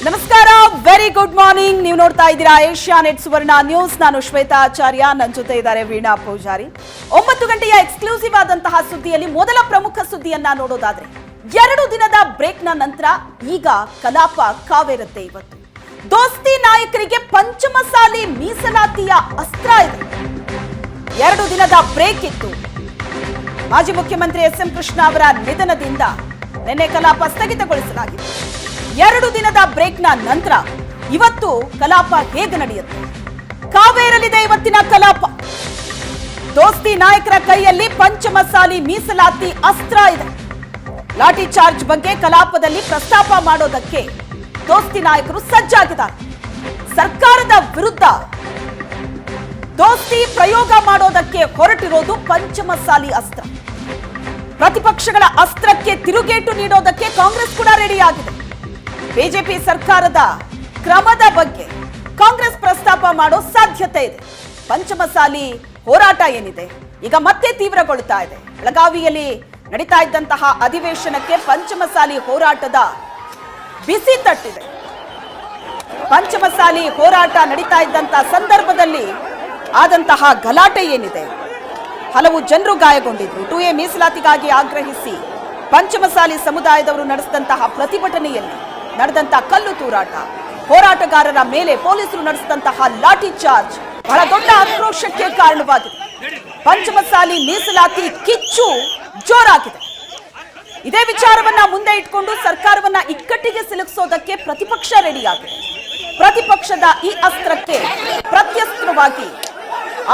ನಮಸ್ಕಾರ, very good morning. ನೀವು ನೋಡ್ತಾ ಇದ್ದೀರಾ ಏಷ್ಯಾನೆಟ್ ಸುವರ್ಣ ನ್ಯೂಸ್. ನಾನು ಶ್ವೇತಾ ಆಚಾರ್ಯ, ನನ್ನ ಜೊತೆ ಇದ್ದಾರೆ ವೀಣಾ ಪೂಜಾರಿ. 9 ಗಂಟೆಯ ಎಕ್ಸ್ಕ್ಲೂಸಿವ್ ಆದಂತಹ ಸುದ್ದಿಯಲ್ಲಿ ಮೊದಲ ಪ್ರಮುಖ ಸುದ್ದಿಯನ್ನ ನೋಡೋದಾದ್ರೆ, 2 ದಿನದ ಬ್ರೇಕ್ನ ನಂತರ ಈಗ ಕಲಾಪ ಕಾವೇರುತ್ತೆ. ಇವತ್ತು ದೋಸ್ತಿ ನಾಯಕರಿಗೆ ಪಂಚಮಸಾಲಿ ಮೀಸಲಾತಿಯ ಅಸ್ತ್ರ ಇದೆ. 2 ದಿನದ ಬ್ರೇಕ್ ಇತ್ತು. ಮಾಜಿ ಮುಖ್ಯಮಂತ್ರಿ ಎಸ್ ಎಂ ಕೃಷ್ಣ ಅವರ ನಿಧನದಿಂದ ನಿನ್ನೆ ಕಲಾಪ ಸ್ಥಗಿತಗೊಳಿಸಲಾಗಿದೆ. 2 ದಿನದ ಬ್ರೇಕ್ನ ನಂತರ ಇವತ್ತು ಕಲಾಪ ಹೇಗೆ ನಡೆಯುತ್ತೆ? ಕಾವೇರಲಿದೆ ಇವತ್ತಿನ ಕಲಾಪ. ದೋಸ್ತಿ ನಾಯಕರ ಕೈಯಲ್ಲಿ ಪಂಚಮಸಾಲಿ ಮೀಸಲಾತಿ ಅಸ್ತ್ರ ಇದೆ. ಲಾಠಿ ಚಾರ್ಜ್ ಬಗ್ಗೆ ಕಲಾಪದಲ್ಲಿ ಪ್ರಸ್ತಾಪ ಮಾಡೋದಕ್ಕೆ ದೋಸ್ತಿ ನಾಯಕರು ಸಜ್ಜಾಗಿದ್ದಾರೆ. ಸರ್ಕಾರದ ವಿರುದ್ಧ ದೋಸ್ತಿ ಪ್ರಯೋಗ ಮಾಡೋದಕ್ಕೆ ಹೊರಟಿರೋದು ಪಂಚಮಸಾಲಿ ಅಸ್ತ್ರ. ಪ್ರತಿಪಕ್ಷಗಳ ಅಸ್ತ್ರಕ್ಕೆ ತಿರುಗೇಟು ನೀಡೋದಕ್ಕೆ ಕಾಂಗ್ರೆಸ್ ಕೂಡ ರೆಡಿಯಾಗಿದೆ. ಬಿಜೆಪಿ ಸರ್ಕಾರದ ಕ್ರಮದ ಬಗ್ಗೆ ಕಾಂಗ್ರೆಸ್ ಪ್ರಸ್ತಾಪ ಮಾಡೋ ಸಾಧ್ಯತೆ ಇದೆ. ಪಂಚಮಸಾಲಿ ಹೋರಾಟ ಏನಿದೆ ಈಗ ಮತ್ತೆ ತೀವ್ರಗೊಳ್ಳುತ್ತಾ ಇದೆ. ಬೆಳಗಾವಿಯಲ್ಲಿ ನಡೀತಾ ಇದ್ದಂತಹ ಅಧಿವೇಶನಕ್ಕೆ ಪಂಚಮಸಾಲಿ ಹೋರಾಟದ ಬಿಸಿ ತಟ್ಟಿದೆ. ಪಂಚಮಸಾಲಿ ಹೋರಾಟ ನಡೀತಾ ಇದ್ದಂತಹ ಸಂದರ್ಭದಲ್ಲಿ ಆದಂತಹ ಗಲಾಟೆ ಏನಿದೆ, ಹಲವು ಜನರು ಗಾಯಗೊಂಡಿದ್ರು. 2A ಮೀಸಲಾತಿಗಾಗಿ ಆಗ್ರಹಿಸಿ ಪಂಚಮಸಾಲಿ ಸಮುದಾಯದವರು ನಡೆಸಿದಂತಹ ಪ್ರತಿಭಟನೆಯಲ್ಲಿ ನಡೆದಂತಹ ಕಲ್ಲು ತೂರಾಟ, ಹೋರಾಟಗಾರರ ಮೇಲೆ ಪೊಲೀಸರು ನಡೆಸಿದಂತಹ ಲಾಠಿ ಚಾರ್ಜ್ ಬಹಳ ದೊಡ್ಡ ಆಕ್ರೋಶಕ್ಕೆ ಕಾರಣವಾಗಿದೆ. ಪಂಚಮಸಾಲಿ ಮೀಸಲಾತಿ ಕಿಚ್ಚು ಜೋರಾಗಿದೆ. ಇದೇ ವಿಚಾರವನ್ನ ಮುಂದೆ ಇಟ್ಕೊಂಡು ಸರ್ಕಾರವನ್ನ ಇಕ್ಕಟ್ಟಿಗೆ ಸಿಲುಕಿಸೋದಕ್ಕೆ ಪ್ರತಿಪಕ್ಷ ರೆಡಿಯಾಗಿದೆ. ಪ್ರತಿಪಕ್ಷದ ಈ ಅಸ್ತ್ರಕ್ಕೆ ಪ್ರತ್ಯಸ್ತ್ರವಾಗಿ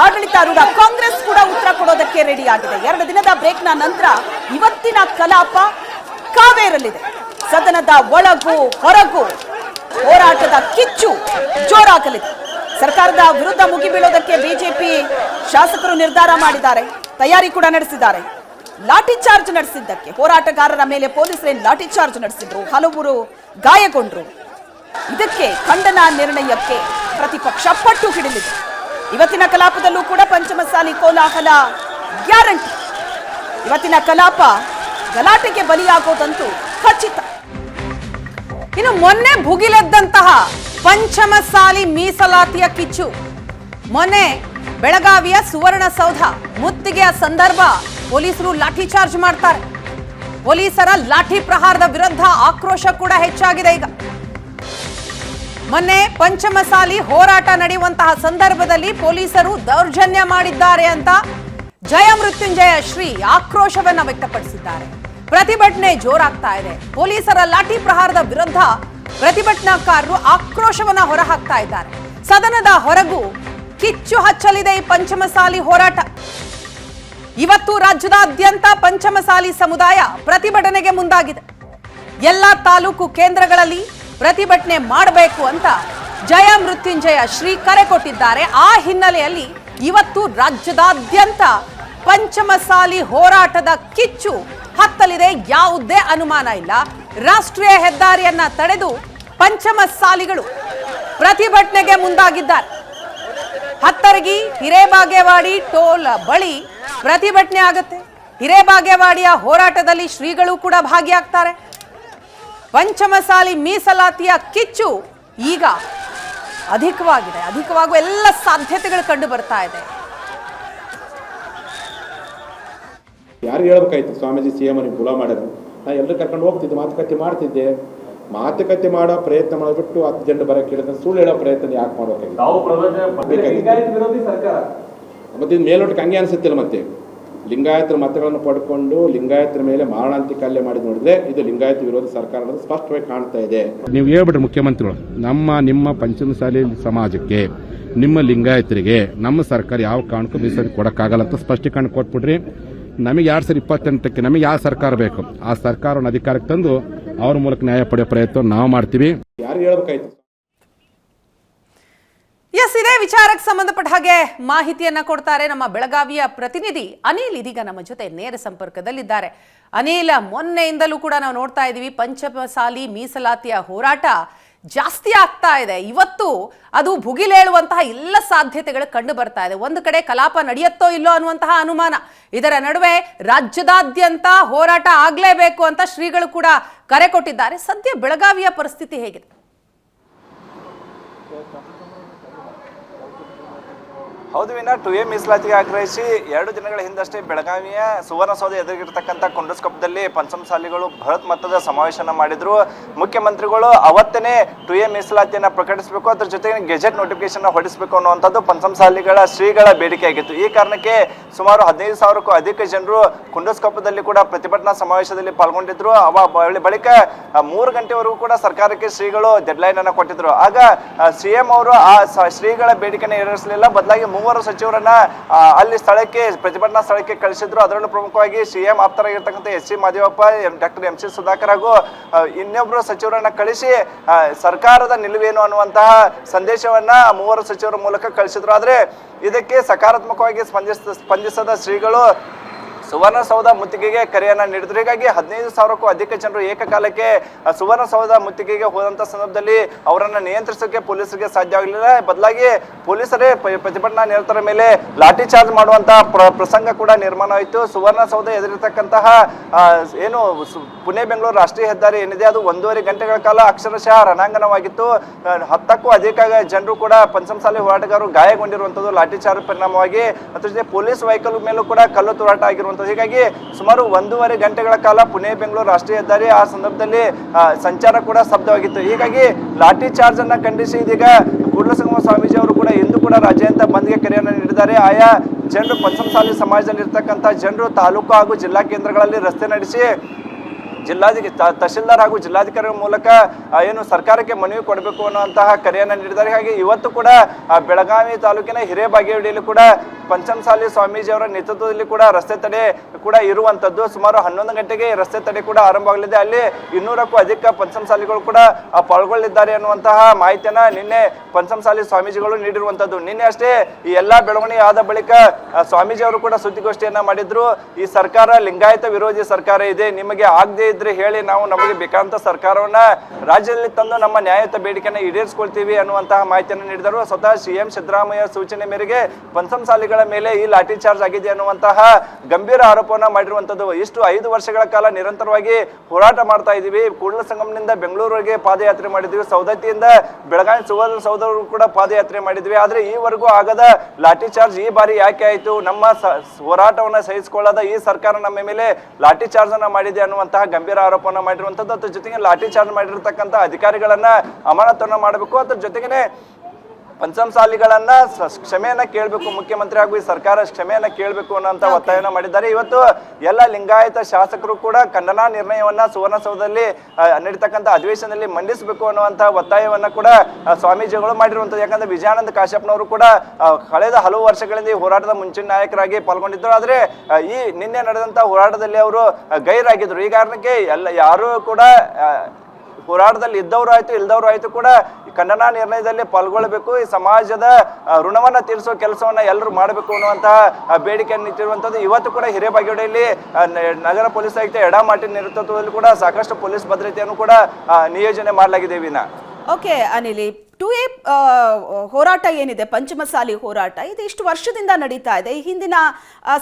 ಆಡಳಿತಾರೂಢ ಕಾಂಗ್ರೆಸ್ ಕೂಡ ಉತ್ತರ ಕೊಡೋದಕ್ಕೆ ರೆಡಿಯಾಗಿದೆ. 2 ದಿನದ ಬ್ರೇಕ್ನ ನಂತರ ಇವತ್ತಿನ ಕಲಾಪ ಕಾವೇರಲಿದೆ. ಸದನದ ಒಳಗೂ ಹೊರಗೂ ಹೋರಾಟದ ಕಿಚ್ಚು ಜೋರಾಗಲಿದೆ. ಸರ್ಕಾರದ ವಿರುದ್ಧ ಮುಗಿಬೀಳೋದಕ್ಕೆ ಬಿಜೆಪಿ ಶಾಸಕರು ನಿರ್ಧಾರ ಮಾಡಿದ್ದಾರೆ, ತಯಾರಿ ಕೂಡ ನಡೆಸಿದ್ದಾರೆ. ಲಾಠಿ ಚಾರ್ಜ್ ನಡೆಸಿದ್ದಕ್ಕೆ ಹೋರಾಟಗಾರರ ಮೇಲೆ ಪೊಲೀಸರೇನು ಲಾಠಿ ಚಾರ್ಜ್ ನಡೆಸಿದ್ರು, ಹಲವರು ಗಾಯಗೊಂಡ್ರು. ಇದಕ್ಕೆ ಖಂಡನಾ ನಿರ್ಣಯಕ್ಕೆ ಪ್ರತಿಪಕ್ಷ ಪಟ್ಟು ಹಿಡಿದಿದೆ. ಇವತ್ತಿನ ಕಲಾಪದಲ್ಲೂ ಕೂಡ ಪಂಚಮಸಾಲಿ ಕೋಲಾಹಲ ಗ್ಯಾರಂಟಿ. ಇವತ್ತಿನ ಕಲಾಪ ಗಲಾಟೆಗೆ ಬಲಿಯಾಗೋದಂತೂ ಖಚಿತ. ಇನ್ನು ಮೊನ್ನೆ ಭುಗಿಲೆದ್ದಂತಹ ಪಂಚಮಸಾಲಿ ಮೀಸಲಾತಿಯ ಕಿಚ್ಚು, ಮೊನ್ನೆ ಬೆಳಗಾವಿಯ ಸುವರ್ಣಸೌಧ ಮುತ್ತಿಗೆಯ ಸಂದರ್ಭ ಪೊಲೀಸರು ಲಾಠಿ ಚಾರ್ಜ್ ಮಾಡ್ತಾರೆ. ಪೊಲೀಸರ ಲಾಠಿ ಪ್ರಹಾರದ ವಿರುದ್ಧ ಆಕ್ರೋಶ ಕೂಡ ಹೆಚ್ಚಾಗಿದೆ. ಈಗ ಮೊನ್ನೆ ಪಂಚಮಸಾಲಿ ಹೋರಾಟ ನಡೆಯುವಂತಹ ಸಂದರ್ಭದಲ್ಲಿ ಪೊಲೀಸರು ದೌರ್ಜನ್ಯ ಮಾಡಿದ್ದಾರೆ ಅಂತ ಜಯಮೃತ್ಯುಂಜಯ ಶ್ರೀ ಆಕ್ರೋಶವನ್ನ ವ್ಯಕ್ತಪಡಿಸಿದ್ದಾರೆ. ಪ್ರತಿಭಟನೆ ಜೋರಾಗ್ತಾ ಇದೆ. ಪೊಲೀಸರ ಲಾಠಿ ಪ್ರಹಾರದ ವಿರುದ್ಧ ಪ್ರತಿಭಟನಾಕಾರರು ಆಕ್ರೋಶವನ್ನ ಹೊರಹಾಕ್ತಾ ಇದ್ದಾರೆ. ಸದನದ ಹೊರಗೂ ಕಿಚ್ಚು ಹಚ್ಚಲಿದೆ ಈ ಪಂಚಮಸಾಲಿ ಹೋರಾಟ. ಇವತ್ತು ರಾಜ್ಯದಾದ್ಯಂತ ಪಂಚಮಸಾಲಿ ಸಮುದಾಯ ಪ್ರತಿಭಟನೆಗೆ ಮುಂದಾಗಿದೆ. ಎಲ್ಲ ತಾಲೂಕು ಕೇಂದ್ರಗಳಲ್ಲಿ ಪ್ರತಿಭಟನೆ ಮಾಡಬೇಕು ಅಂತ ಜಯಮೃತ್ಯುಂಜಯ ಶ್ರೀ ಕರೆ ಕೊಟ್ಟಿದ್ದಾರೆ. ಆ ಹಿನ್ನೆಲೆಯಲ್ಲಿ ಇವತ್ತು ರಾಜ್ಯದಾದ್ಯಂತ ಪಂಚಮಸಾಲಿ ಹೋರಾಟದ ಕಿಚ್ಚು ಹತ್ತಲಿದೆ, ಯಾವುದೇ ಅನುಮಾನ ಇಲ್ಲ. ರಾಷ್ಟ್ರೀಯ ಹೆದ್ದಾರಿಯನ್ನ ತಡೆದು ಪಂಚಮಸಾಲಿಗಳು ಪ್ರತಿಭಟನೆಗೆ ಮುಂದಾಗಿದ್ದಾರೆ. ಹತ್ತರಗಿ ಹಿರೇಬಾಗೇವಾಡಿ ಟೋಲ್ ಬಳಿ ಪ್ರತಿಭಟನೆ ಆಗುತ್ತೆ. ಹಿರೇಬಾಗೇವಾಡಿಯ ಹೋರಾಟದಲ್ಲಿ ಶ್ರೀಗಳು ಕೂಡ ಭಾಗಿಯಾಗ್ತಾರೆ. ಪಂಚಮಸಾಲಿ ಮೀಸಲಾತಿಯ ಕಿಚ್ಚು ಈಗ ಅಧಿಕವಾಗುವ ಎಲ್ಲ ಸಾಧ್ಯತೆಗಳು ಕಂಡು ಬರ್ತಾ ಇದೆ. ಯಾರು ಹೇಳ್ಬೇಕಾಯ್ತು? ಸ್ವಾಮೀಜಿ CM ಅವ್ರಿಗೆ ಗುಲಾಮ್ ಮಾಡಿದ್ರು. ನಾ ಎಲ್ಲರೂ ಕರ್ಕೊಂಡು ಹೋಗ್ತಿದ್ದೆ, ಮಾತುಕತೆ ಮಾಡೋ ಪ್ರಯತ್ನ ಮಾಡಿಬಿಟ್ಟು 10 ಜನ ಬರಕ್ಕೆ ಹೇಳಿದ್ರೆ ಸುಳ್ಳು ಹೇಳೋ ಪ್ರಯತ್ನ ಯಾಕೆ ಮತ್ತೆ ಮೇಲೋಟಕ್ಕೆ ಹಂಗೆ ಅನ್ಸುತ್ತಿಲ್ಲ. ಮತ್ತೆ ಲಿಂಗಾಯತರ ಮತಗಳನ್ನು ಪಡ್ಕೊಂಡು ಲಿಂಗಾಯತರ ಮೇಲೆ ಮಾರಣಾಂತಿಕ ಹಲ್ಲೆ ಮಾಡಿ ನೋಡಿದ್ರೆ ಇದು ಲಿಂಗಾಯತ ವಿರೋಧ ಸರ್ಕಾರ ಅನ್ನೋದು ಸ್ಪಷ್ಟವಾಗಿ ಕಾಣ್ತಾ ಇದೆ. ನೀವು ಹೇಳ್ಬಿಟ್ರೆ ಮುಖ್ಯಮಂತ್ರಿಗಳು, ನಿಮ್ಮ ಪಂಚಮಸಾಲಿ ಸಮಾಜಕ್ಕೆ, ನಿಮ್ಮ ಲಿಂಗಾಯತರಿಗೆ ನಮ್ಮ ಸರ್ಕಾರ ಯಾವ ಕಾರಣಕ್ಕೂ ಮೀಸಲಾತಿ ಕೊಡಕ್ಕಾಗಲ್ಲ ಅಂತ ಸ್ಪಷ್ಟೀಕರಣ ಕೊಟ್ಬಿಡ್ರಿ. ನಮಗೆ 2028ಕ್ಕೆ ನಮಗೆ ಯಾವ ಸರ್ಕಾರ ಬೇಕು ಆ ಸರ್ಕಾರವನ್ನು ಅಧಿಕಾರಕ್ಕೆ ತಂದು ಅವ್ರ ಮೂಲಕ ನ್ಯಾಯ ಪಡೆಯೋ ಪ್ರಯತ್ನ ನಾವು ಮಾಡ್ತೀವಿ. ಯಾರು ಹೇಳ್ಬೇಕಾಯ್ತು? ಎಸ್, ಇದೇ ವಿಚಾರಕ್ಕೆ ಸಂಬಂಧಪಟ್ಟ ಹಾಗೆ ಮಾಹಿತಿಯನ್ನ ಕೊಡ್ತಾರೆ ನಮ್ಮ ಬೆಳಗಾವಿಯ ಪ್ರತಿನಿಧಿ ಅನಿಲ್. ಇದೀಗ ನಮ್ಮ ಜೊತೆ ನೇರ ಸಂಪರ್ಕದಲ್ಲಿದ್ದಾರೆ. ಅನಿಲ್, ಮೊನ್ನೆಯಿಂದಲೂ ಕೂಡ ನಾವು ನೋಡ್ತಾ ಇದೀವಿ ಪಂಚಮಸಾಲಿ ಮೀಸಲಾತಿಯ ಹೋರಾಟ ಜಾಸ್ತಿ ಆಗ್ತಾ ಇದೆ. ಇವತ್ತು ಅದು ಭುಗಿಲೇಳುವಂತಹ ಎಲ್ಲ ಸಾಧ್ಯತೆಗಳು ಕಂಡು ಬರ್ತಾ ಇದೆ. ಒಂದು ಕಡೆ ಕಲಾಪ ನಡೆಯುತ್ತೋ ಇಲ್ಲೋ ಅನ್ನುವಂತಹ ಅನುಮಾನ. ಇದರ ನಡುವೆ ರಾಜ್ಯದಾದ್ಯಂತ ಹೋರಾಟ ಆಗಲೇಬೇಕು ಅಂತ ಶ್ರೀಗಳು ಕೂಡ ಕರೆ ಕೊಟ್ಟಿದ್ದಾರೆ. ಸದ್ಯ ಬೆಳಗಾವಿಯ ಪರಿಸ್ಥಿತಿ ಹೇಗಿದೆ? ಹೌದು ವಿನ 2A ಮೀಸಲಾತಿಗೆ ಆಗ್ರಹಿಸಿ 2 ದಿನಗಳ ಹಿಂದಷ್ಟೇ ಬೆಳಗಾವಿಯ ಸುವರ್ಣಸೌಧ ಎದುರಿಗಿರ್ತಕ್ಕಂಥ ಕುಂಡಸ್ಕೊಪ್ಪದಲ್ಲಿ ಪಂಚಮಸಾಲಿಗಳು ಬೃಹತ್ ಮೊತ್ತದ ಸಮಾವೇಶನ ಮಾಡಿದ್ರು. ಮುಖ್ಯಮಂತ್ರಿಗಳು ಅವತ್ತೇ 2A ಮೀಸಲಾತಿಯನ್ನು ಪ್ರಕಟಿಸಬೇಕು, ಅದ್ರ ಜೊತೆಗೆ ಗೆಜೆಟ್ ನೋಟಿಫಿಕೇಶನ್ ಹೊರಡಿಸಬೇಕು ಅನ್ನುವಂಥದ್ದು ಪಂಚಮಸಾಲಿಗಳ ಶ್ರೀಗಳ ಬೇಡಿಕೆ ಆಗಿತ್ತು. ಈ ಕಾರಣಕ್ಕೆ ಸುಮಾರು 15,000ಕ್ಕೂ ಅಧಿಕ ಜನರು ಕುಂಡಸ್ಕೊಪ್ಪದಲ್ಲಿ ಕೂಡ ಪ್ರತಿಭಟನಾ ಸಮಾವೇಶದಲ್ಲಿ ಪಾಲ್ಗೊಂಡಿದ್ರು. ಬಳಿಕ 3 ಗಂಟೆವರೆಗೂ ಕೂಡ ಸರ್ಕಾರಕ್ಕೆ ಶ್ರೀಗಳು ಡೆಡ್ಲೈನ್ ಅನ್ನು ಕೊಟ್ಟಿದ್ರು. ಆಗ CM ಅವರು ಆ ಶ್ರೀಗಳ ಬೇಡಿಕೆಯನ್ನು ಈಡೇರಿಸಲಿಲ್ಲ, ಬದಲಾಗಿ 3 ಸಚಿವರನ್ನ ಅಲ್ಲಿ ಸ್ಥಳಕ್ಕೆ ಪ್ರತಿಭಟನಾ ಸ್ಥಳಕ್ಕೆ ಕಳಿಸಿದ್ರು. ಅದರಲ್ಲೂ ಪ್ರಮುಖವಾಗಿ CM ಆಪ್ತರಾಗಿರ್ತಕ್ಕಂಥ SC Madevappa, doctor MC Sudhakar ಹಾಗೂ ಇನ್ನೊಬ್ಬರು ಸಚಿವರನ್ನ ಕಳಿಸಿ ಸರ್ಕಾರದ ನಿಲುವೇನು ಅನ್ನುವಂತಹ ಸಂದೇಶವನ್ನ 3 ಸಚಿವರ ಮೂಲಕ ಕಳಿಸಿದ್ರು. ಆದ್ರೆ ಇದಕ್ಕೆ ಸಕಾರಾತ್ಮಕವಾಗಿ ಸ್ಪಂದಿಸದ ಶ್ರೀಗಳು ಸುವರ್ಣಸೌಧ ಮುತ್ತಿಗೆಗೆ ಕರೆಯನ್ನ ನೀಡಿದ್ರು. ಹೀಗಾಗಿ 15,000ಕ್ಕೂ ಅಧಿಕ ಜನರು ಏಕಕಾಲಕ್ಕೆ ಸುವರ್ಣಸೌಧ ಮುತ್ತಿಗೆಗೆ ಹೋದಂತ ಸಂದರ್ಭದಲ್ಲಿ ಅವರನ್ನ ನಿಯಂತ್ರಿಸೋಕೆ ಪೊಲೀಸರಿಗೆ ಸಾಧ್ಯ ಆಗಲಿಲ್ಲ. ಬದಲಾಗಿ ಪೊಲೀಸರೇ ಪ್ರತಿಭಟನಾ ನಿರತರ ಮೇಲೆ ಲಾಠಿ ಚಾರ್ಜ್ ಮಾಡುವಂತಹ ಪ್ರಸಂಗ ಕೂಡ ನಿರ್ಮಾಣ ಆಯಿತು. ಸುವರ್ಣಸೌಧ ಎದುರಿರ್ತಕ್ಕಂತಹ ಏನು ಪುಣೆ ಬೆಂಗಳೂರು ರಾಷ್ಟ್ರೀಯ ಹೆದ್ದಾರಿ ಏನಿದೆ ಅದು 1.5 ಗಂಟೆಗಳ ಕಾಲ ಅಕ್ಷರಶಃ ರಣಾಂಗಣವಾಗಿತ್ತು. 10ಕ್ಕೂ ಅಧಿಕ ಜನರು ಕೂಡ ಪಂಚಮಸಾಲಿ ಹೋರಾಟಗಾರರು ಗಾಯಗೊಂಡಿರುವಂತದ್ದು ಲಾಠಿ ಚಾರ್ಜ್ ಪರಿಣಾಮವಾಗಿ. ಅದ್ರ ಜೊತೆ ಪೊಲೀಸ್ ವೆಹಿಕಲ್ ಮೇಲೂ ಕೂಡ ಕಲ್ಲು ತೂರಾಟ ಆಗಿರುವಂತದ್ದು. ಹೀಗಾಗಿ ಸುಮಾರು 1.5 ಗಂಟೆಗಳ ಕಾಲ ಪುಣೆ ಬೆಂಗಳೂರು ರಾಷ್ಟ್ರೀಯ ಹೆದ್ದಾರಿ ಆ ಸಂದರ್ಭದಲ್ಲಿ ಸಂಚಾರ ಕೂಡ ಸ್ತಬ್ಧವಾಗಿತ್ತು. ಹೀಗಾಗಿ ಲಾಠಿ ಚಾರ್ಜ್ ಅನ್ನ ಖಂಡಿಸಿ ಇದೀಗ ಕೂಡಲಸಂಗಮ ಸ್ವಾಮೀಜಿ ಅವರು ಕೂಡ ಇಂದು ಕೂಡ ರಾಜ್ಯಾದ್ಯಂತ ಬಂದ್ಗೆ ಕರೆಯನ್ನು ನೀಡಿದ್ದಾರೆ. ಆಯಾ ಜನರು ಪಂಚಮಸಾಲಿ ಸಮಾಜದಲ್ಲಿ ಇರ್ತಕ್ಕಂಥ ಜನರು ತಾಲೂಕು ಹಾಗೂ ಜಿಲ್ಲಾ ಕೇಂದ್ರಗಳಲ್ಲಿ ರಸ್ತೆ ನಡೆಸಿ ತಹಶೀಲ್ದಾರ್ ಹಾಗೂ ಜಿಲ್ಲಾಧಿಕಾರಿಗಳ ಮೂಲಕ ಏನು ಸರ್ಕಾರಕ್ಕೆ ಮನವಿ ಕೊಡಬೇಕು ಅನ್ನುವಂತಹ ಕರೆಯನ್ನು ನೀಡಿದ್ದಾರೆ. ಹಾಗೆ ಇವತ್ತು ಕೂಡ ಬೆಳಗಾವಿ ತಾಲೂಕಿನ ಹಿರೇಬಾಗೇವಾಡಿಯಲ್ಲಿ ಕೂಡ ಪಂಚಮಸಾಲಿ ಸ್ವಾಮೀಜಿ ಅವರ ನೇತೃತ್ವದಲ್ಲಿ ಕೂಡ ರಸ್ತೆ ತಡೆ ಕೂಡ ಇರುವಂತದ್ದು. ಸುಮಾರು 11 ಗಂಟೆಗೆ ರಸ್ತೆ ತಡೆ ಕೂಡ ಆರಂಭವಾಗಲಿದೆ. ಅಲ್ಲಿ 200ಕ್ಕೂ ಅಧಿಕ ಪಂಚಮಸಾಲಿಗಳು ಕೂಡ ಪಾಲ್ಗೊಳ್ಳಲಿದ್ದಾರೆ ಅನ್ನುವಂತಹ ಮಾಹಿತಿಯನ್ನ ನಿನ್ನೆ ಪಂಚಮಸಾಲಿ ಸ್ವಾಮೀಜಿಗಳು ನೀಡಿರುವಂತದ್ದು. ನಿನ್ನೆ ಅಷ್ಟೇ ಈ ಎಲ್ಲಾ ಬೆಳವಣಿಗೆ ಆದ ಬಳಿಕ ಸ್ವಾಮೀಜಿ ಅವರು ಕೂಡ ಸುದ್ದಿಗೋಷ್ಠಿಯನ್ನ ಮಾಡಿದ್ರು. ಈ ಸರ್ಕಾರ ಲಿಂಗಾಯತ ವಿರೋಧಿ ಸರ್ಕಾರ ಇದೆ, ನಿಮಗೆ ಆಗದೆ ಇದ್ರೆ ಹೇಳಿ, ನಾವು ನಮಗೆ ಬೇಕಾದಂತ ಸರ್ಕಾರವನ್ನ ರಾಜ್ಯದಲ್ಲಿ ತಂದು ನಮ್ಮ ನ್ಯಾಯಯುತ ಬೇಡಿಕೆಯನ್ನು ಈಡೇರಿಸಿಕೊಳ್ತೀವಿ ಅನ್ನುವಂತಹ ಮಾಹಿತಿಯನ್ನು ನೀಡಿದರು. ಸ್ವತಃ CM ಸಿದ್ದರಾಮಯ್ಯ ಸೂಚನೆ ಮೇರೆಗೆ ಪಂಚಮಸಾಲಿಗಳ ಮೇಲೆ ಈ ಲಾಠಿ ಚಾರ್ಜ್ ಆಗಿದೆ ಅನ್ನುವಂತಹ ಗಂಭೀರ ಆರೋಪವನ್ನ ಮಾಡಿರುವಂತದ್ದು. ಇಷ್ಟು 5 ವರ್ಷಗಳ ಕಾಲ ನಿರಂತರವಾಗಿ ಹೋರಾಟ ಮಾಡ್ತಾ ಇದೀವಿ. ಕೂಡಲಸಂಗಮದಿಂದ ಬೆಂಗಳೂರಿಗೆ ಪಾದಯಾತ್ರೆ ಮಾಡಿದ್ವಿ, ಸೌದತ್ತಿಯಿಂದ ಬೆಳಗಾವಿ ಸುವರ್ಣಸೌಧವರೆಗೂ ಕೂಡ ಪಾದಯಾತ್ರೆ ಮಾಡಿದ್ವಿ. ಆದ್ರೆ ಈವರೆಗೂ ಆಗದ ಲಾಠಿ ಚಾರ್ಜ್ ಈ ಬಾರಿ ಯಾಕೆ ಆಯ್ತು? ನಮ್ಮ ಹೋರಾಟವನ್ನ ಸಹಿಸಿಕೊಳ್ಳದ ಈ ಸರ್ಕಾರ ನಮ್ಮ ಮೇಲೆ ಲಾಠಿ ಚಾರ್ಜ್ ಅನ್ನ ಮಾಡಿದೆ ಅನ್ನುವಂತಹ ಗಂಭೀರ ಆರೋಪವನ್ನ ಮಾಡಿರುವಂತದ್ದು. ಅದ್ರ ಜೊತೆಗೆ ಲಾಠಿ ಚಾರ್ಜ್ ಮಾಡಿರ್ತಕ್ಕಂಥ ಅಧಿಕಾರಿಗಳನ್ನ ಅಮಾನತನ್ನ ಮಾಡಬೇಕು. ಅದ್ರ ಜೊತೆಗೆ ಪಂಚಮಸಾಲಿಗಳನ್ನ ಕ್ಷಮೆಯನ್ನ ಕೇಳಬೇಕು, ಮುಖ್ಯಮಂತ್ರಿ ಹಾಗೂ ಈ ಸರ್ಕಾರ ಕ್ಷಮೆಯನ್ನ ಕೇಳಬೇಕು ಅನ್ನೋಂತ ಒತ್ತಾಯವನ್ನ ಮಾಡಿದ್ದಾರೆ. ಇವತ್ತು ಎಲ್ಲ ಲಿಂಗಾಯತ ಶಾಸಕರು ಕೂಡ ಖಂಡನಾ ನಿರ್ಣಯವನ್ನ ಸುವರ್ಣಸೌಧದಲ್ಲಿ ನಡೀತಕ್ಕಂಥ ಅಧಿವೇಶನದಲ್ಲಿ ಮಂಡಿಸಬೇಕು ಅನ್ನುವಂತ ಒತ್ತಾಯವನ್ನ ಕೂಡ ಸ್ವಾಮೀಜಿಗಳು ಮಾಡಿರುವಂತದ್ದು. ಯಾಕಂದ್ರೆ ವಿಜಯಾನಂದ ಕಾಶ್ಯಪ್ನವರು ಕೂಡ ಕಳೆದ ಹಲವು ವರ್ಷಗಳಿಂದ ಈ ಹೋರಾಟದ ಮುಂಚಿನ ನಾಯಕರಾಗಿ ಪಾಲ್ಗೊಂಡಿದ್ದರು. ಆದ್ರೆ ಈ ನಿನ್ನೆ ನಡೆದಂತ ಹೋರಾಟದಲ್ಲಿ ಅವರು ಗೈರಾಗಿದ್ರು. ಈ ಕಾರಣಕ್ಕೆ ಯಾರು ಕೂಡ ಹೋರಾಟದಲ್ಲಿ ಇದ್ದವರು ಆಯ್ತು ಇಲ್ದವರು ಆಯ್ತು ಕೂಡ ಖಂಡನಾ ನಿರ್ಣಯದಲ್ಲಿ ಪಾಲ್ಗೊಳ್ಳಬೇಕು, ಈ ಸಮಾಜದ ಋಣವನ್ನ ತೀರಿಸುವ ಕೆಲಸವನ್ನ ಎಲ್ಲರೂ ಮಾಡಬೇಕು ಅನ್ನುವಂತಹ ಬೇಡಿಕೆಯನ್ನು ಇಟ್ಟಿರುವಂತದ್ದು. ಇವತ್ತು ಕೂಡ ಹಿರೇಬಾಗೇವಾಡಿಯಲ್ಲಿ ನಗರ ಪೊಲೀಸ್ ಆಯುಕ್ತ ಎಡಾ ಮಾರ್ಟಿನ್ ನೇತೃತ್ವದಲ್ಲಿ ಕೂಡ ಸಾಕಷ್ಟು ಪೊಲೀಸ್ ಭದ್ರತೆಯನ್ನು ಕೂಡ ನಿಯೋಜನೆ ಮಾಡಲಾಗಿದೆ. ವಿನಾ ಓಕೆ ಅನಿಲಿ, 2A ಹೋರಾಟ ಏನಿದೆ, ಪಂಚಮಸಾಲಿ ಹೋರಾಟ, ಇದು ಇಷ್ಟು ವರ್ಷದಿಂದ ನಡೀತಾ ಇದೆ. ಈ ಹಿಂದಿನ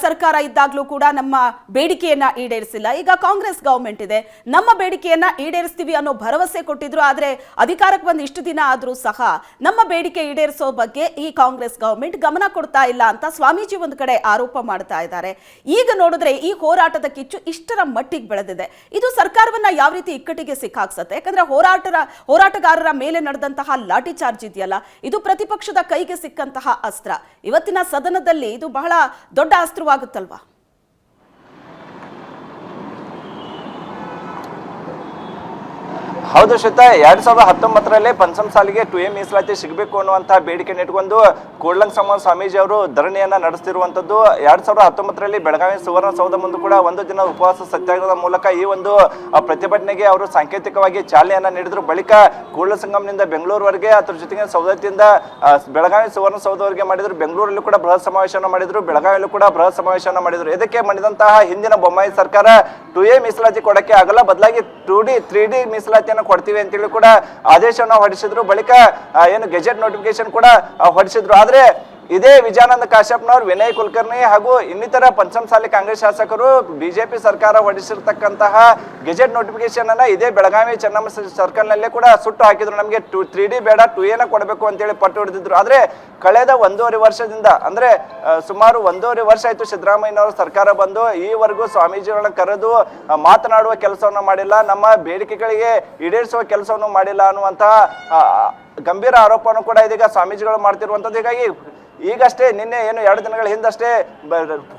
ಸರ್ಕಾರ ಇದ್ದಾಗಲೂ ಕೂಡ ನಮ್ಮ ಬೇಡಿಕೆಯನ್ನ ಈಡೇರಿಸಿಲ್ಲ. ಈಗ ಕಾಂಗ್ರೆಸ್ ಗವರ್ಮೆಂಟ್ ಇದೆ, ನಮ್ಮ ಬೇಡಿಕೆಯನ್ನ ಈಡೇರಿಸ್ತೀವಿ ಅನ್ನೋ ಭರವಸೆ ಕೊಟ್ಟಿದ್ರು. ಆದರೆ ಅಧಿಕಾರಕ್ಕೆ ಬಂದು ಇಷ್ಟು ದಿನ ಆದರೂ ಸಹ ನಮ್ಮ ಬೇಡಿಕೆ ಈಡೇರಿಸೋ ಬಗ್ಗೆ ಈ ಕಾಂಗ್ರೆಸ್ ಗವರ್ಮೆಂಟ್ ಗಮನ ಕೊಡ್ತಾ ಇಲ್ಲ ಅಂತ ಸ್ವಾಮೀಜಿ ಒಂದು ಕಡೆ ಆರೋಪ ಮಾಡ್ತಾ ಇದ್ದಾರೆ. ಈಗ ನೋಡಿದ್ರೆ ಈ ಹೋರಾಟದ ಕಿಚ್ಚು ಇಷ್ಟರ ಮಟ್ಟಿಗೆ ಬೆಳೆದಿದೆ. ಇದು ಸರ್ಕಾರವನ್ನ ಯಾವ ರೀತಿ ಇಕ್ಕಟ್ಟಿಗೆ ಸಿಕ್ಕಾಕ್ಸತ್ತೆ? ಯಾಕಂದ್ರೆ ಹೋರಾಟಗಾರರ ಮೇಲೆ ನಡೆದಂತಹ ಲಾಠಿ ಚಾರ್ಜ್ ಇದೆಯಲ್ಲ, ಇದು ಪ್ರತಿಪಕ್ಷದ ಕೈಗೆ ಸಿಕ್ಕಂತಹ ಅಸ್ತ್ರ. ಇವತ್ತಿನ ಸದನದಲ್ಲಿ ಇದು ಬಹಳ ದೊಡ್ಡ ಅಸ್ತ್ರವಾಗುತ್ತಲ್ವಾ? ಹೌದು ಶ್ವೇತಾ, 2019ರಲ್ಲಿ ಪಂಚಮಸಾಲಿಗೆ 2A ಮೀಸಲಾತಿ ಸಿಗಬೇಕು ಅನ್ನುವಂತಹ ಬೇಡಿಕೆ ಇಟ್ಕೊಂಡು ಕೂಡಲಸಂಗಮ ಸ್ವಾಮೀಜಿ ಅವರು ಧರಣಿಯನ್ನ ನಡೆಸ್ತಿರುವಂತದ್ದು. 2019ರಲ್ಲಿ ಬೆಳಗಾವಿ ಸುವರ್ಣಸೌಧ ಮುಂದೆ ಕೂಡ 1 ದಿನ ಉಪವಾಸ ಸತ್ಯಾಗ್ರಹದ ಮೂಲಕ ಈ ಒಂದು ಪ್ರತಿಭಟನೆಗೆ ಅವರು ಸಾಂಕೇತಿಕವಾಗಿ ಚಾಲನೆಯನ್ನ ನೀಡಿದ್ರು. ಬಳಿಕ ಕೂಡಲಸಂಗಮದಿಂದ ಬೆಂಗಳೂರುವರೆಗೆ, ಅದ್ರ ಜೊತೆಗೆ ಸೌದತ್ತಿಯಿಂದ ಬೆಳಗಾವಿ ಸುವರ್ಣಸೌಧವರೆಗೆ ಮಾಡಿದ್ರು. ಬೆಂಗಳೂರಲ್ಲಿ ಕೂಡ ಬೃಹತ್ ಸಮಾವೇಶನ ಮಾಡಿದ್ರು, ಬೆಳಗಾವಿಯಲ್ಲೂ ಕೂಡ ಬೃಹತ್ ಸಮಾವೇಶನ ಮಾಡಿದ್ರು. ಇದಕ್ಕೆ ಮಾಡಿದಂತಹ ಹಿಂದಿನ ಬೊಮ್ಮಾಯಿ ಸರ್ಕಾರ 2A ಮೀಸಲಾತಿ ಕೊಡಕ್ಕೆ ಆಗಲ್ಲ, ಬದಲಾಗಿ 2D 3D ಮೀಸಲಾತಿ ಕೊಡ್ತೀವಿ ಅಂತೇಳಿ ಕೂಡ ಆದೇಶವನ್ನು ಹೊರಡಿಸಿದ್ರು. ಬಳಿಕ ಏನು ಗೆಜೆಟ್ ನೋಟಿಫಿಕೇಶನ್ ಕೂಡ ಹೊರಡಿಸಿದ್ರು. ಆದ್ರೆ ಇದೇ ವಿಜಯಾನಂದ ಕಾಶ್ಯಪ್ನವರು, ವಿನಯ್ ಕುಲಕರ್ಣಿ ಹಾಗೂ ಇನ್ನಿತರ ಪಂಚಮಸಾಲಿ ಕಾಂಗ್ರೆಸ್ ಶಾಸಕರು ಬಿಜೆಪಿ ಸರ್ಕಾರ ಹೊರಡಿಸಿರ್ತಕ್ಕಂತಹ ಗೆಜೆಟ್ ನೋಟಿಫಿಕೇಶನ್ ಅನ್ನ ಇದೇ ಬೆಳಗಾವಿ ಚೆನ್ನಮ್ಮ ಸರ್ಕಲ್ ನಲ್ಲೇ ಕೂಡ ಸುಟ್ಟು ಹಾಕಿದ್ರು. ನಮಗೆ 3D ಬೇಡ 2A ಕೊಡಬೇಕು ಅಂತೇಳಿ ಪಟ್ಟು ಹಿಡಿದಿದ್ರು. ಆದ್ರೆ ಕಳೆದ 1.5 ವರ್ಷದಿಂದ ಅಂದ್ರೆ ಸುಮಾರು 1.5 ವರ್ಷ ಆಯ್ತು ಸಿದ್ದರಾಮಯ್ಯನವರ ಸರ್ಕಾರ ಬಂದು, ಈವರೆಗೂ ಸ್ವಾಮೀಜಿಗಳನ್ನ ಕರೆದು ಮಾತನಾಡುವ ಕೆಲಸವನ್ನು ಮಾಡಿಲ್ಲ, ನಮ್ಮ ಬೇಡಿಕೆಗಳಿಗೆ ಈಡೇರಿಸುವ ಕೆಲಸವನ್ನು ಮಾಡಿಲ್ಲ ಅನ್ನುವಂತಹ ಗಂಭೀರ ಆರೋಪವನ್ನು ಕೂಡ ಇದೀಗ ಸ್ವಾಮೀಜಿಗಳು ಮಾಡ್ತಿರುವಂತದ್ದು. ಹೀಗಾಗಿ ಈಗಷ್ಟೇ ನಿನ್ನೆ ಏನು 2 ದಿನಗಳ ಹಿಂದಷ್ಟೇ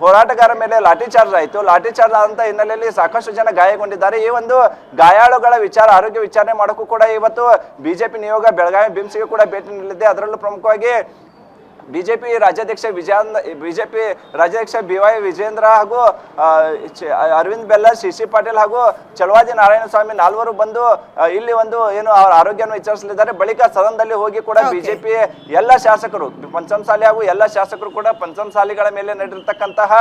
ಹೋರಾಟಗಾರ ಮೇಲೆ ಲಾಠಿ ಚಾರ್ಜ್ ಆಯಿತು. ಲಾಠಿ ಚಾರ್ಜ್ ಆದಂತ ಹಿನ್ನೆಲೆಯಲ್ಲಿ ಸಾಕಷ್ಟು ಜನ ಗಾಯಗೊಂಡಿದ್ದಾರೆ. ಈ ಒಂದು ಗಾಯಾಳುಗಳ ಆರೋಗ್ಯ ವಿಚಾರಣೆ ಮಾಡೋಕ್ಕೂ ಕೂಡ ಇವತ್ತು ಬಿಜೆಪಿ ನಿಯೋಗ ಬೆಳಗಾವಿ ಬಿಮ್ಸ್ಗೆ ಕೂಡ ಭೇಟಿ ನೀಡಲಿದೆ. ಅದರಲ್ಲೂ ಪ್ರಮುಖವಾಗಿ ಬಿಜೆಪಿ ರಾಜ್ಯಾಧ್ಯಕ್ಷ BY ವಿಜೇಂದ್ರ ಹಾಗೂ ಅರವಿಂದ್ ಬೆಲ್ಲ, CC ಪಾಟೀಲ್ ಹಾಗೂ ಚಲವಾದಿ ನಾರಾಯಣಸ್ವಾಮಿ ನಾಲ್ವರು ಬಂದು ಇಲ್ಲಿ ಒಂದು ಏನು ಅವರ ಆರೋಗ್ಯವನ್ನು ವಿಚಾರಿಸಲಿದ್ದಾರೆ. ಬಳಿಕ ಸದನದಲ್ಲಿ ಹೋಗಿ ಕೂಡ ಬಿಜೆಪಿ ಎಲ್ಲ ಶಾಸಕರು, ಪಂಚಮಸಾಲಿ ಹಾಗೂ ಎಲ್ಲ ಶಾಸಕರು ಕೂಡ ಪಂಚಮಸಾಲಿಗಳ ಮೇಲೆ ನಡೆದಿರ್ತಕ್ಕಂತಹ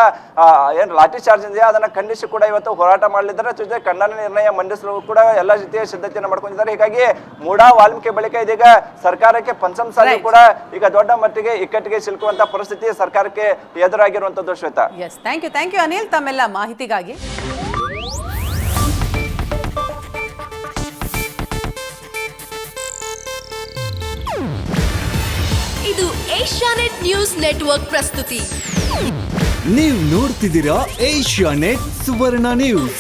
ಏನು ಲಾಠಿ ಚಾರ್ಜ್ ಇದೆಯಾ ಅದನ್ನ ಖಂಡಿಸಿ ಕೂಡ ಇವತ್ತು ಹೋರಾಟ ಮಾಡಲಿದ್ದಾರೆ. ಜೊತೆ ಖಂಡನ ನಿರ್ಣಯ ಮಂಡಿಸಲು ಕೂಡ ಎಲ್ಲ ರೀತಿಯ ಸಿದ್ಧತೆಯನ್ನು ಮಾಡ್ಕೊಂಡಿದ್ದಾರೆ. ಹೀಗಾಗಿ ಮೂಡಾ ವಾಲ್ಮೀಕಿ ಬಳಿಕ ಇದೀಗ ಸರ್ಕಾರಕ್ಕೆ ಪಂಚಮಸಾಲಿ ಕೂಡ ಈಗ ದೊಡ್ಡ ಮಟ್ಟಿಗೆ ಇಕ್ಕಟ್ಟಿಗೆ ಸಿಲುಕುವಂತ ಪರಿಸ್ಥಿತಿ ಸರ್ಕಾರಕ್ಕೆ ಎದುರಾಗಿರುವಂತದ್ದು. Shweta, yes, thank you Anil ತಮ್ಮೆಲ್ಲ ಮಾಹಿತಿಗಾಗಿ. ಇದು ಏಷ್ಯಾನೆಟ್ ನ್ಯೂಸ್ ನೆಟ್ವರ್ಕ್ ಪ್ರಸ್ತುತಿ. ನೀವು ನೋಡ್ತಿದ್ದೀರಾ ಏಷ್ಯಾನೆಟ್ ಸುವರ್ಣ ನ್ಯೂಸ್.